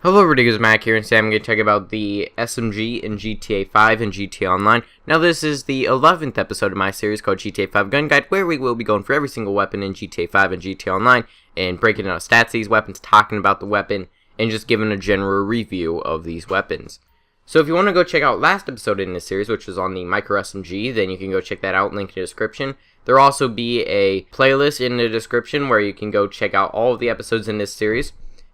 Hello everybody, it's Mac here, and today I'm going to talk about the SMG in GTA 5 and GTA Online. Now this is the 11th episode of my series called GTA 5 Gun Guide, where we will be going for every single weapon in GTA 5 and GTA Online, and breaking down stats of these weapons, talking about the weapon, and just giving a general review of these weapons. So if you want to go check out last episode in this series, which was on the Micro SMG, then you can go check that out, link in the description. There will also be a playlist in the description where you can go check out all of the episodes in this series.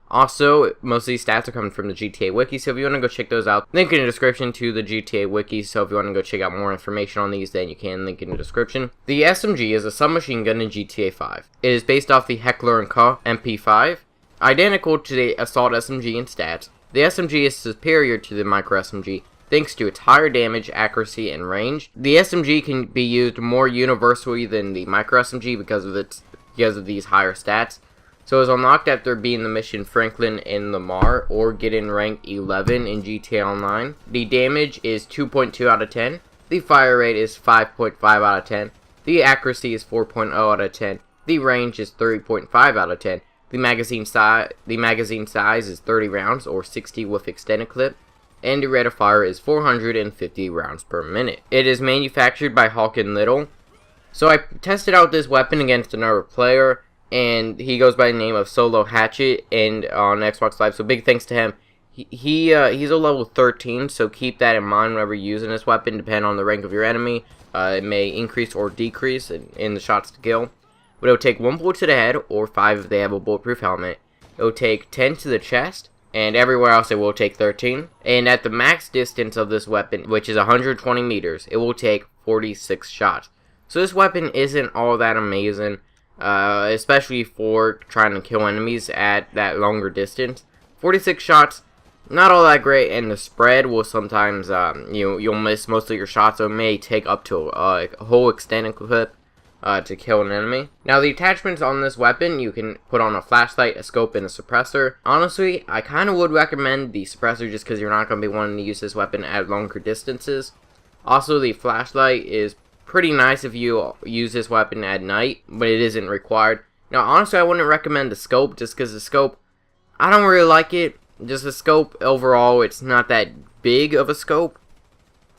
Also, most of these stats are coming from the GTA Wiki, so if you want to go check those out, link in the description to the GTA Wiki, so if you want to go check out more information on these, then you can link in the description. The SMG is a submachine gun in GTA 5. It is based off the Heckler & Co. MP5, identical to the Assault SMG in stats. The SMG is superior to the Micro SMG, thanks to its higher damage, accuracy, and range. The SMG can be used more universally than the Micro SMG because of these higher stats. So it's unlocked after beating the mission Franklin in Lamar or getting rank 11 in GTA Online. The damage is 2.2 out of 10. The fire rate is 5.5 out of 10. The accuracy is 4.0 out of 10. The range is 3.5 out of 10. The magazine size is 30 rounds or 60 with extended clip. And the rate of fire is 450 rounds per minute. It is manufactured by Hawk & Little. So I tested out this weapon against another player, and he goes by the name of Solo Hatchet and on Xbox Live, so big thanks to him. He's a level 13, so keep that in mind whenever you're using this weapon, depending on the rank of your enemy. It may increase or decrease in the shots to kill. But it'll take 1 bullet to the head, or 5 if they have a bulletproof helmet. It'll take 10 to the chest, and everywhere else it will take 13. And at the max distance of this weapon, which is 120 meters, it will take 46 shots. So this weapon isn't all that amazing. Especially for trying to kill enemies at that longer distance. 46 shots, not all that great, and the spread will sometimes, you'll miss most of your shots, so it may take up to a whole extended clip to kill an enemy. Now the attachments on this weapon, you can put on a flashlight, a scope, and a suppressor. Honestly, I kind of would recommend the suppressor just because you're not going to be wanting to use this weapon at longer distances. Also, the flashlight is pretty nice if you use this weapon at night, but it isn't required. Now, honestly, I wouldn't recommend the scope, just because the scope, I don't really like it. Just the scope, overall, it's not that big of a scope.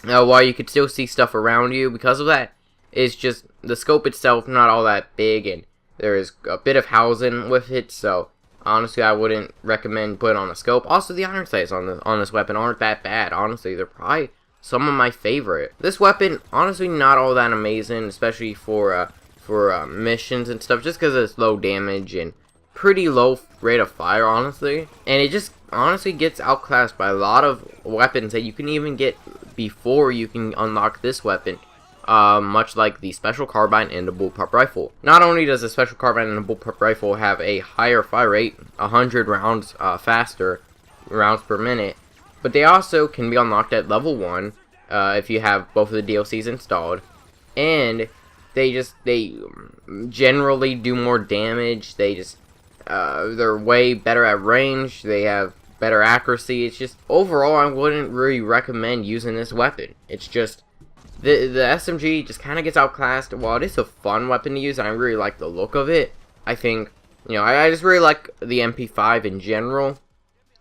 While you could still see stuff around you because of that, it's just, the scope itself not all that big, and there is a bit of housing with it, so honestly, I wouldn't recommend putting on a scope. Also, the iron sights on this weapon aren't that bad. Honestly, they're probably some of my favorite. This weapon, honestly, not all that amazing, especially for missions and stuff, just because it's low damage and pretty low rate of fire, honestly. And it just honestly gets outclassed by a lot of weapons that you can even get before you can unlock this weapon. Much like the special carbine and the bullpup rifle. Not only does the special carbine and the bullpup rifle have a higher fire rate, 100 rounds faster rounds per minute, but they also can be unlocked at level 1 if you have both of the DLCs installed. And they generally do more damage. They're way better at range. They have better accuracy. It's just, overall, I wouldn't really recommend using this weapon. It's just, the SMG just kind of gets outclassed. While it is a fun weapon to use, and I really like the look of it, I think, I just really like the MP5 in general.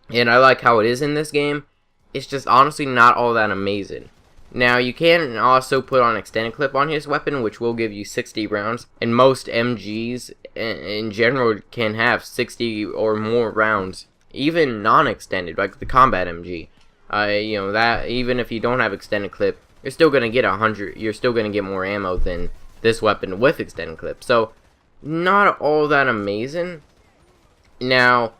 And I like how it is in this game. It's just honestly not all that amazing. Now you can also put on extended clip on his weapon, which will give you 60 rounds. And most MGs in general can have 60 or more rounds, even non-extended, like the combat MG. That even if you don't have extended clip, you're still gonna get 100. You're still gonna get more ammo than this weapon with extended clip. So not all that amazing. Now,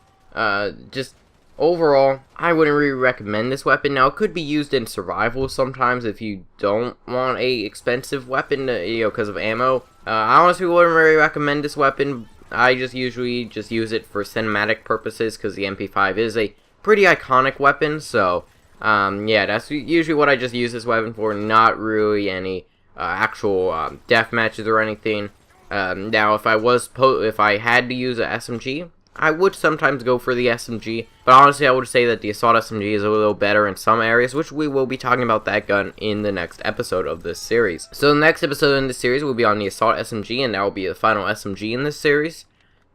just overall, I wouldn't really recommend this weapon. Now, it could be used in survival sometimes if you don't want a expensive weapon, because of ammo. I honestly wouldn't really recommend this weapon. I just usually just use it for cinematic purposes because the MP5 is a pretty iconic weapon. So, yeah, that's usually what I just use this weapon for. Not really any actual death matches or anything. Now, if I had to use a SMG, I would sometimes go for the SMG, but honestly I would say that the Assault SMG is a little better in some areas, which we will be talking about that gun in the next episode of this series. So the next episode in this series will be on the Assault SMG, and that will be the final SMG in this series.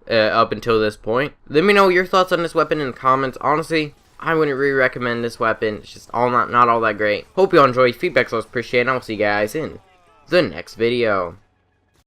up until this point. Let me know your thoughts on this weapon in the comments. Honestly, I wouldn't really recommend this weapon. It's just not all that great. Hope you all enjoy. Feedback's always appreciated, and I will see you guys in the next video.